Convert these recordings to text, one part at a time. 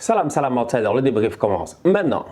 Salam, salam, outsider, le débrief commence maintenant.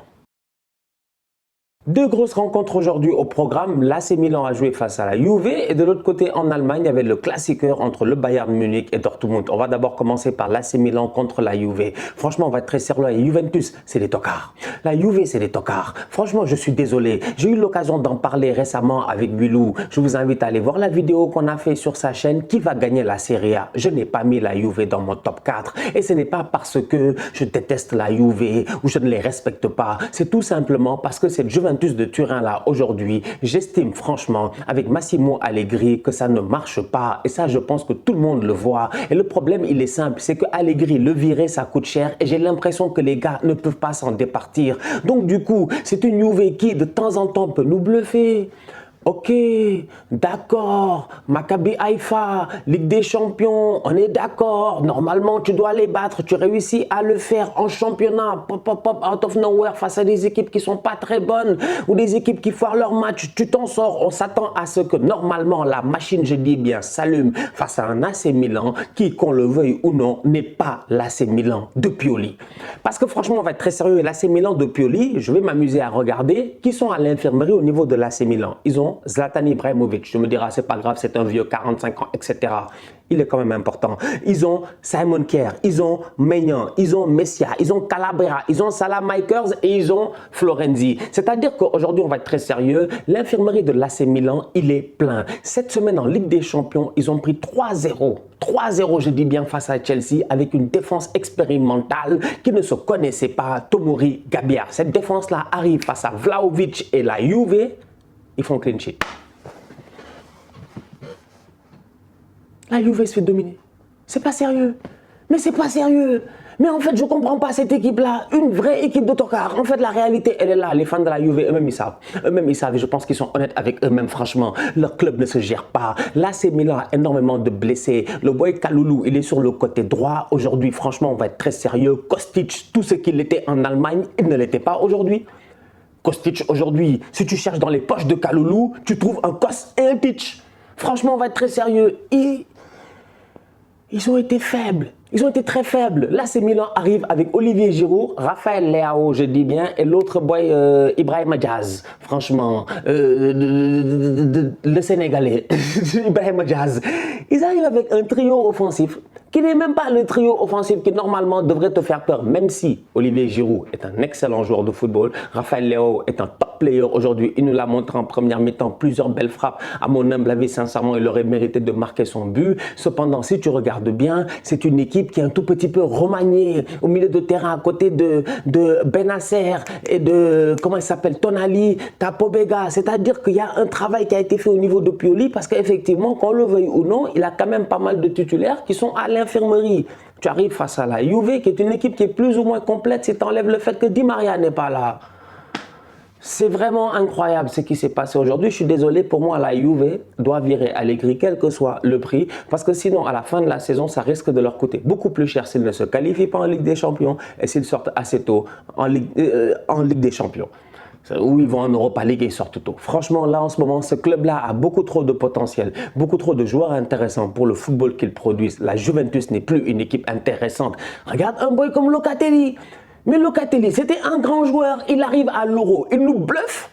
Deux grosses rencontres aujourd'hui au programme. L'AC Milan a joué face à la Juve et de l'autre côté en Allemagne, il y avait le classiqueur entre le Bayern Munich et Dortmund. On va d'abord commencer par l'AC Milan contre la Juve. Franchement, on va être très sérieux. La Juventus, c'est des tocards. La Juve, c'est des tocards. Franchement, je suis désolé. J'ai eu l'occasion d'en parler récemment avec Bilou. Je vous invite à aller voir la vidéo qu'on a fait sur sa chaîne. Qui va gagner la Serie A? Je n'ai pas mis la Juve dans mon top 4 et ce n'est pas parce que je déteste la Juve ou je ne les respecte pas. C'est tout simplement parce que cette Juventus de Turin là aujourd'hui, j'estime franchement avec Massimo Allegri que ça ne marche pas et ça je pense que tout le monde le voit et le problème il est simple, c'est que Allegri le virer ça coûte cher et j'ai l'impression que les gars ne peuvent pas s'en départir. Donc du coup c'est une Juve qui de temps en temps peut nous bluffer. Ok, d'accord, Maccabi Haïfa, Ligue des Champions, on est d'accord. Normalement, tu dois les battre. Tu réussis à le faire en championnat, pop, pop, pop, out of nowhere, face à des équipes qui sont pas très bonnes ou des équipes qui foirent leur match. Tu t'en sors. On s'attend à ce que normalement, la machine, je dis bien, s'allume face à un AC Milan qui, qu'on le veuille ou non, n'est pas l'AC Milan de Pioli. Parce que franchement, on va être très sérieux. L'AC Milan de Pioli, je vais m'amuser à regarder qui sont à l'infirmerie au niveau de l'AC Milan. Ils ont Zlatan Ibrahimovic, je me dirai c'est pas grave, c'est un vieux 45 ans, etc. Il est quand même important. Ils ont Simon Kjær, ils ont Maignan, ils ont Messia, ils ont Calabria, ils ont Salah Makers et ils ont Florenzi. C'est-à-dire qu'aujourd'hui, on va être très sérieux. L'infirmerie de l'AC Milan, il est plein. Cette semaine en Ligue des Champions, ils ont pris 3-0. 3-0, je dis bien, face à Chelsea, avec une défense expérimentale qui ne se connaissait pas, Tomori Gabiar. Cette défense-là arrive face à Vlahovic et la Juve. Ils font clean sheet. La Juve se fait dominer. C'est pas sérieux. Mais c'est pas sérieux. Mais en fait, je comprends pas cette équipe-là. Une vraie équipe de tocards. En fait, la réalité, elle est là. Les fans de la Juve, eux-mêmes, ils savent. Eux-mêmes, ils savent. Et je pense qu'ils sont honnêtes avec eux-mêmes, franchement. Leur club ne se gère pas. L'AC Milan a énormément de blessés. Le boy Kalulu, il est sur le côté droit. Aujourd'hui, franchement, on va être très sérieux. Kostic, tout ce qu'il était en Allemagne, il ne l'était pas aujourd'hui. Kostic aujourd'hui, si tu cherches dans les poches de Kalulu, tu trouves un Kos et un Titch. Franchement, on va être très sérieux. Ils ont été faibles. Ils ont été très faibles. Là, c'est Milan arrive avec Olivier Giroud, Raphaël Leao, je dis bien, et l'autre boy, Ibrahima Diaz. Franchement, le Sénégalais, Ibrahima Diaz. Ils arrivent avec un trio offensif qui n'est même pas le trio offensif qui normalement devrait te faire peur, même si Olivier Giroud est un excellent joueur de football. Raphaël Leao est un top player aujourd'hui. Il nous l'a montré en première mi-temps, plusieurs belles frappes. À mon humble avis, sincèrement, il aurait mérité de marquer son but. Cependant, si tu regardes bien, c'est une équipe qui est un tout petit peu remaniée au milieu de terrain à côté de Benasser et de, comment il s'appelle, Tonali, Tapobega. C'est-à-dire qu'il y a un travail qui a été fait au niveau de Pioli parce qu'effectivement, qu'on le veuille ou non, il a quand même pas mal de titulaires qui sont à l'infirmerie. Tu arrives face à la Juve, qui est une équipe qui est plus ou moins complète si tu enlèves le fait que Di Maria n'est pas là. C'est vraiment incroyable ce qui s'est passé aujourd'hui. Je suis désolé, pour moi, la Juve doit virer Allegri, quel que soit le prix, parce que sinon, à la fin de la saison, ça risque de leur coûter beaucoup plus cher s'ils ne se qualifient pas en Ligue des Champions et s'ils sortent assez tôt en Ligue des Champions. Où ils vont en Europa League et ils sortent tôt. Franchement, là, en ce moment, ce club-là a beaucoup trop de potentiel, beaucoup trop de joueurs intéressants pour le football qu'ils produisent. La Juventus n'est plus une équipe intéressante. Regarde un boy comme Locatelli. Mais Locatelli, c'était un grand joueur. Il arrive à l'Euro. Il nous bluffe.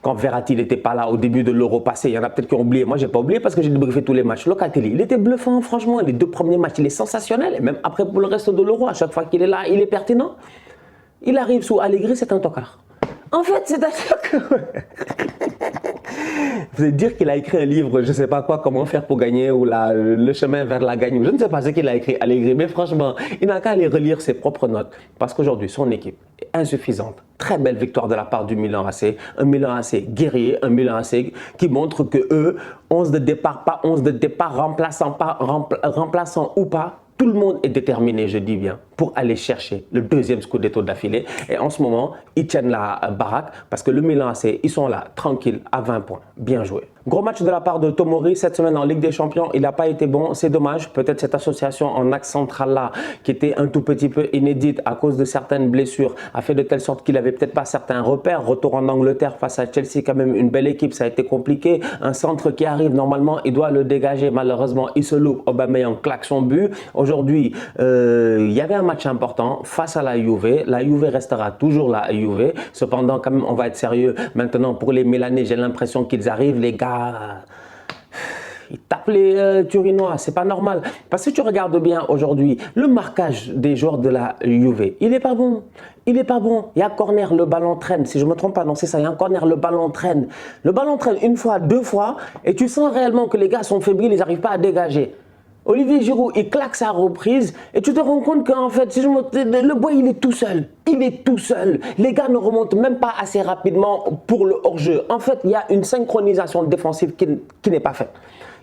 Quand Verratti n'était pas là au début de l'Euro passé, il y en a peut-être qui ont oublié. Moi, je n'ai pas oublié parce que j'ai débriefé tous les matchs. Locatelli, il était bluffant, franchement. Les deux premiers matchs, il est sensationnel. Et même après, pour le reste de l'Euro, à chaque fois qu'il est là, il est pertinent. Il arrive sous Allegri, c'est un tocard. En fait, c'est-à-dire que... Vous allez dire qu'il a écrit un livre, je ne sais pas quoi, comment faire pour gagner, ou le chemin vers la gagne. Je ne sais pas ce qu'il a écrit, Allegri, mais franchement, il n'a qu'à aller relire ses propres notes. Parce qu'aujourd'hui, son équipe est insuffisante. Très belle victoire de la part du Milan AC. Un Milan AC guerrier, un Milan AC qui montre que eux, 11 de départ, pas 11 de départ, remplaçant ou pas, tout le monde est déterminé, je dis bien, pour aller chercher le deuxième scudetto d'affilée. Et en ce moment, ils tiennent la baraque parce que le Milan AC, ils sont là, tranquilles, à 20 points. Bien joué. Gros match de la part de Tomori cette semaine en Ligue des Champions. Il n'a pas été bon, c'est dommage. Peut-être cette association en axe central là, qui était un tout petit peu inédite à cause de certaines blessures, a fait de telle sorte qu'il n'avait peut-être pas certains repères. Retour en Angleterre face à Chelsea, quand même une belle équipe, ça a été compliqué. Un centre qui arrive, normalement, il doit le dégager. Malheureusement, il se loupe. Aubameyang claque son but. Aujourd'hui, il y avait un match important face à la Juve. La Juve restera toujours la Juve. Cependant, quand même, on va être sérieux. Maintenant, pour les Milanais, j'ai l'impression qu'ils arrivent, les gars. Ils tapent les Turinois, c'est pas normal. Parce que tu regardes bien aujourd'hui, le marquage des joueurs de la Juve, il n'est pas bon. Il n'est pas bon. Il y a corner, le ballon traîne. Si je ne me trompe pas, non, c'est ça. Il y a un corner, le ballon traîne. Le ballon traîne une fois, deux fois, et tu sens réellement que les gars sont fébriles, ils n'arrivent pas à dégager. Olivier Giroud, il claque sa reprise et tu te rends compte qu'en fait, si le boy, il est tout seul. Il est tout seul. Les gars ne remontent même pas assez rapidement pour le hors-jeu. En fait, il y a une synchronisation défensive qui n'est pas faite.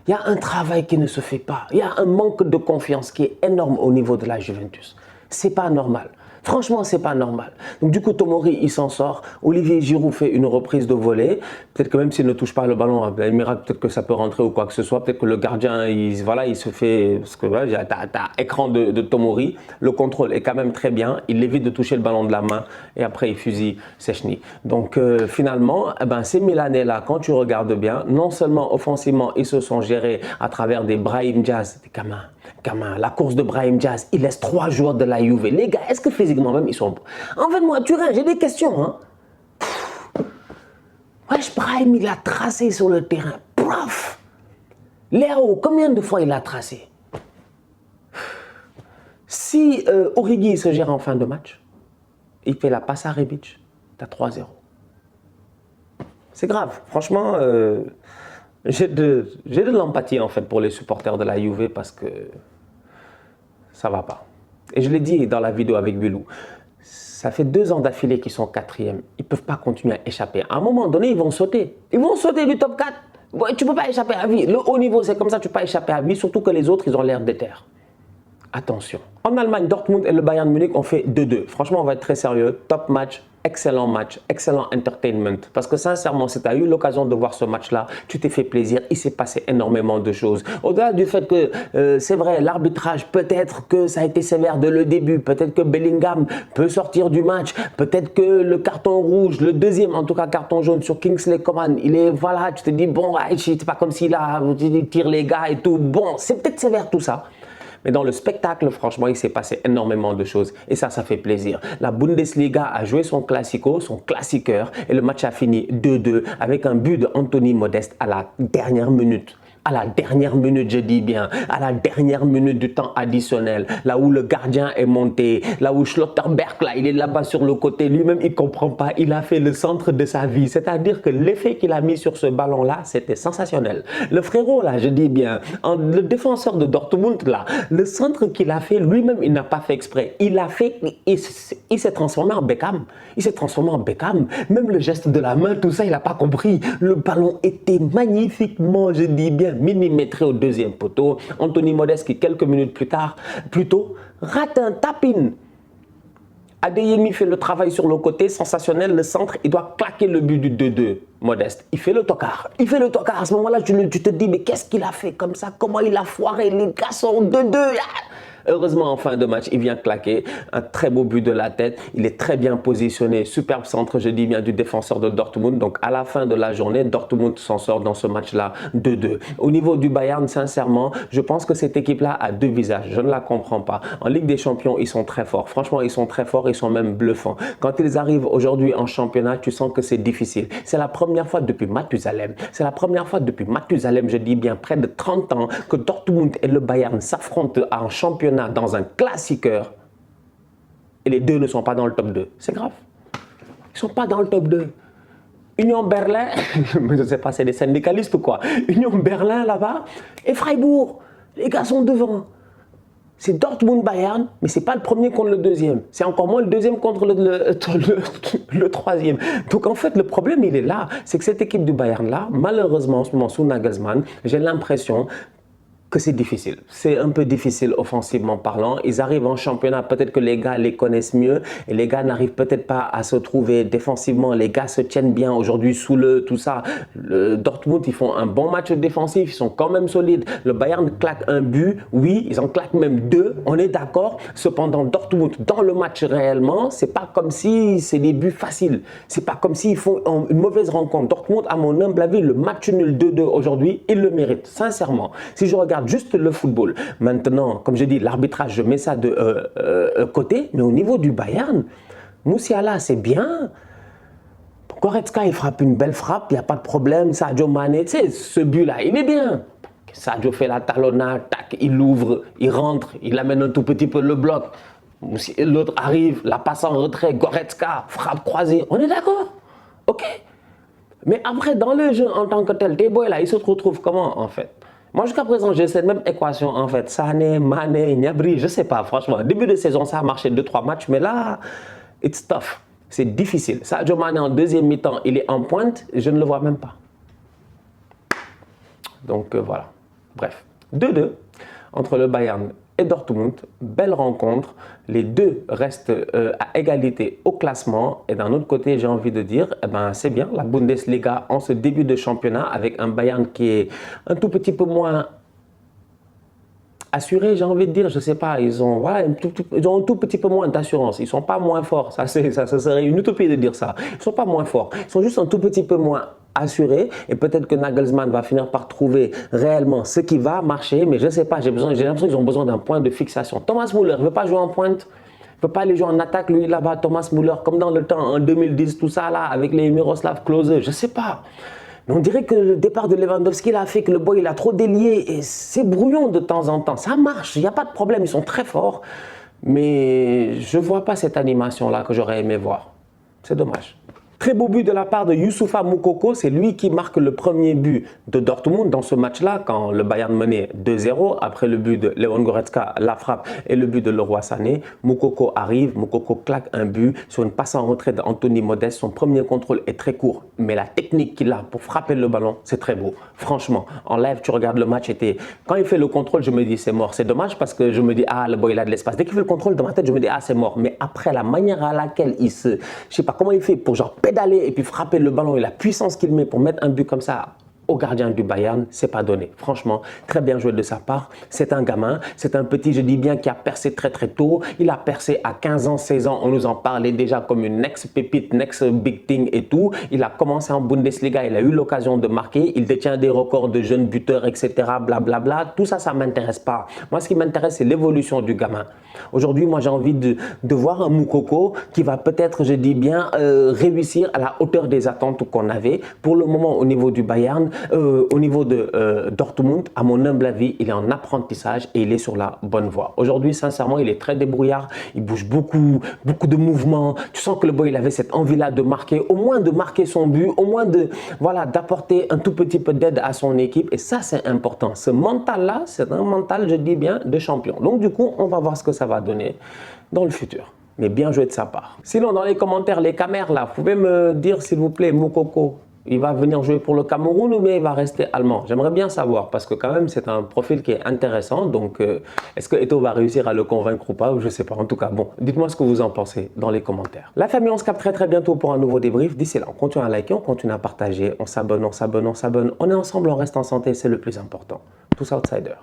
Il y a un travail qui ne se fait pas. Il y a un manque de confiance qui est énorme au niveau de la Juventus. C'est pas normal. Franchement, c'est pas normal. Donc du coup, Tomori, il s'en sort. Olivier Giroud fait une reprise de volée. Peut-être que même s'il ne touche pas le ballon, un miracle, peut-être que ça peut rentrer ou quoi que ce soit. Peut-être que le gardien, il se fait... Parce que voilà, t'as écran de Tomori. Le contrôle est quand même très bien. Il évite de toucher le ballon de la main. Et après, il fusille Szczęsny. Donc finalement, ces Milanais-là, quand tu regardes bien, non seulement offensivement, ils se sont gérés à travers des Brahim Diaz, des gamins. La course de Brahim Diaz, il laisse 3 joueurs de la Juve. Les gars, est-ce que physiquement même ils sont... En fait, moi, Turin, j'ai des questions. Hein. Wesh, Brahim, il a tracé sur le terrain. Prof. Léo, combien de fois il a tracé? Si Origi se gère en fin de match, il fait la passe à Rebic, t'as 3-0. C'est grave. Franchement, j'ai de l'empathie en fait pour les supporters de la Juve parce que ça va pas. Et je l'ai dit dans la vidéo avec Bilou, ça fait 2 ans d'affilée qu'ils sont 4e. Ils ne peuvent pas continuer à échapper. À un moment donné, ils vont sauter. Ils vont sauter du top 4. Ouais, tu ne peux pas échapper à vie. Le haut niveau, c'est comme ça, tu ne peux pas échapper à vie, surtout que les autres, ils ont l'air déter. Attention. En Allemagne, Dortmund et le Bayern Munich ont fait 2-2. Franchement, on va être très sérieux. Top match, excellent entertainment. Parce que sincèrement, si tu as eu l'occasion de voir ce match-là, tu t'es fait plaisir. Il s'est passé énormément de choses. Au-delà du fait que, c'est vrai, l'arbitrage, peut-être que ça a été sévère dès le début. Peut-être que Bellingham peut sortir du match. Peut-être que le carton rouge, le deuxième, en tout cas carton jaune sur Kingsley Coman, il est, voilà, tu te dis, bon, c'est pas comme s'il a tiré les gars et tout. Bon, c'est peut-être sévère tout ça. Mais dans le spectacle, franchement, il s'est passé énormément de choses. Et ça fait plaisir. La Bundesliga a joué son classico, son classiqueur. Et le match a fini 2-2 avec un but d'Anthony Modeste à la dernière minute. À la dernière minute, je dis bien, à la dernière minute du temps additionnel, là où le gardien est monté, là où Schlotterberg, là, il est là-bas sur le côté, lui-même, il ne comprend pas, il a fait le centre de sa vie. C'est-à-dire que l'effet qu'il a mis sur ce ballon-là, c'était sensationnel. Le frérot, là, je dis bien, le défenseur de Dortmund, là, le centre qu'il a fait, lui-même, il n'a pas fait exprès. Il a fait, il s'est transformé en Beckham. Il s'est transformé en Beckham. Même le geste de la main, tout ça, il n'a pas compris. Le ballon était magnifiquement, je dis bien, millimétré au deuxième poteau. Anthony Modeste qui quelques minutes plus tôt, rate un tap-in. Adeyemi fait le travail sur le côté, sensationnel, le centre, il doit claquer le but du 2-2. Modeste, il fait le tocard. Il fait le tocard. À ce moment-là, tu te dis, mais qu'est-ce qu'il a fait comme ça? Comment il a foiré? Les gars sont 2-2. Heureusement, en fin de match, il vient claquer un très beau but de la tête. Il est très bien positionné. Superbe centre, je dis bien, du défenseur de Dortmund. Donc, à la fin de la journée, Dortmund s'en sort dans ce match-là 2-2. Au niveau du Bayern, sincèrement, je pense que cette équipe-là a 2 visages. Je ne la comprends pas. En Ligue des Champions, ils sont très forts. Franchement, ils sont très forts. Ils sont même bluffants. Quand ils arrivent aujourd'hui en championnat, tu sens que c'est difficile. C'est la première fois depuis Mathusalem. C'est la première fois depuis Mathusalem, je dis bien, près de 30 ans, que Dortmund et le Bayern s'affrontent en championnat dans un classiqueur et les deux ne sont pas dans le top 2. C'est grave. Ils ne sont pas dans le top 2. Union Berlin, je ne sais pas, c'est des syndicalistes ou quoi. Union Berlin là-bas et Freiburg. Les gars sont devant. C'est Dortmund-Bayern, mais ce n'est pas le premier contre le deuxième. C'est encore moins le deuxième contre le troisième. Donc en fait, le problème, il est là. C'est que cette équipe du Bayern-là, malheureusement, en ce moment, sous Nagelsmann, j'ai l'impression que c'est difficile. C'est un peu difficile offensivement parlant. Ils arrivent en championnat, peut-être que les gars les connaissent mieux et les gars n'arrivent peut-être pas à se trouver défensivement. Les gars se tiennent bien aujourd'hui sous tout ça. Le Dortmund, ils font un bon match défensif, ils sont quand même solides. Le Bayern claque un but, oui, ils en claquent même 2, on est d'accord. Cependant, Dortmund, dans le match réellement, c'est pas comme si c'est des buts faciles. C'est pas comme s'ils font une mauvaise rencontre. Dortmund, à mon humble avis, le match nul 2-2 aujourd'hui, il le mérite, sincèrement. Si je regarde regarde juste le football. Maintenant, comme je dis, l'arbitrage, je mets ça de côté. Mais au niveau du Bayern, Musiala, c'est bien. Goretzka, il frappe une belle frappe, il n'y a pas de problème. Sadio Mané, tu sais, ce but-là, il est bien. Sadio fait la talonnade, tac, il ouvre, il rentre, il amène un tout petit peu le bloc. L'autre arrive, la passe en retrait, Goretzka, frappe croisée. On est d'accord? Ok. Mais après, dans le jeu en tant que tel, tes boys là, ils se retrouvent comment en fait? Moi, jusqu'à présent, j'ai cette même équation en fait. Sané, Mané, Gnabry, je sais pas, franchement. Début de saison, ça a marché 2-3 matchs, mais là, it's tough. C'est difficile. Sadio Mané en deuxième mi-temps, il est en pointe, je ne le vois même pas. Donc voilà. Bref, 2-2 entre le Bayern et Dortmund. Belle rencontre. Les deux restent à égalité au classement. Et d'un autre côté, j'ai envie de dire, eh ben, c'est bien la Bundesliga en ce début de championnat avec un Bayern qui est un tout petit peu moins assuré, j'ai envie de dire, je sais pas, ils ont, voilà, ils ont un tout petit peu moins d'assurance, ils sont pas moins forts, ça serait une utopie de dire ça, ils sont pas moins forts, ils sont juste un tout petit peu moins assurés et peut-être que Nagelsmann va finir par trouver réellement ce qui va marcher, mais je sais pas, j'ai l'impression qu'ils ont besoin d'un point de fixation. Thomas Müller ne veut pas jouer en pointe, il ne peut pas aller jouer en attaque, lui là-bas, Thomas Müller, comme dans le temps, en 2010, tout ça là, avec les Miroslav Klose, je sais pas. Mais on dirait que le départ de Lewandowski il a fait que le boy il a trop délié et c'est brouillon de temps en temps. Ça marche, il n'y a pas de problème, ils sont très forts. Mais je ne vois pas cette animation-là que j'aurais aimé voir. C'est dommage. Très beau but de la part de Youssoufa Moukoko, c'est lui qui marque le premier but de Dortmund dans ce match-là quand le Bayern menait 2-0. Après le but de Leon Goretzka, la frappe et le but de Leroy Sané, Moukoko arrive, Moukoko claque un but sur une passe en retrait d'Anthony Modeste. Son premier contrôle est très court, mais la technique qu'il a pour frapper le ballon, c'est très beau. Franchement, en live, tu regardes le match, quand il fait le contrôle, je me dis c'est mort. C'est dommage parce que je me dis ah le boy il a de l'espace. Dès qu'il fait le contrôle dans ma tête, je me dis ah c'est mort. Mais après la manière à laquelle il je sais pas comment il fait pour genre pédaler et puis frapper le ballon et la puissance qu'il met pour mettre un but comme ça au gardien du Bayern, c'est pas donné. Franchement, très bien joué de sa part. C'est un gamin, c'est un petit, je dis bien, qui a percé très très tôt. Il a percé à 15 ans, 16 ans. On nous en parlait déjà comme une ex-pépite, next-big thing et tout. Il a commencé en Bundesliga, il a eu l'occasion de marquer. Il détient des records de jeunes buteurs, etc. Blablabla. Tout ça, ça m'intéresse pas. Moi, ce qui m'intéresse, c'est l'évolution du gamin. Aujourd'hui, moi, j'ai envie de voir un Moukoko qui va peut-être, je dis bien, réussir à la hauteur des attentes qu'on avait. Pour le moment, au niveau du Bayern, au niveau de Dortmund, à mon humble avis, il est en apprentissage et il est sur la bonne voie. Aujourd'hui, sincèrement, il est très débrouillard, il bouge beaucoup de mouvements. Tu sens que le boy, il avait cette envie-là de marquer, au moins de marquer son but, au moins de, voilà, d'apporter un tout petit peu d'aide à son équipe. Et ça, c'est important. Ce mental-là, c'est un mental, je dis bien, de champion. Donc, du coup, on va voir ce que ça va donner dans le futur. Mais bien joué de sa part. Sinon, dans les commentaires, les caméras, là, vous pouvez me dire, s'il vous plaît, Moukoko, il va venir jouer pour le Cameroun ou bien il va rester allemand? J'aimerais bien savoir parce que quand même c'est un profil qui est intéressant. Donc est-ce que Eto'o va réussir à le convaincre ou pas? Je ne sais pas. En tout cas, bon, dites-moi ce que vous en pensez dans les commentaires. La famille, on se capte très bientôt pour un nouveau débrief. D'ici là, on continue à liker, on continue à partager, on s'abonne, on s'abonne, on s'abonne. On est ensemble, on reste en santé, c'est le plus important. Tous outsiders.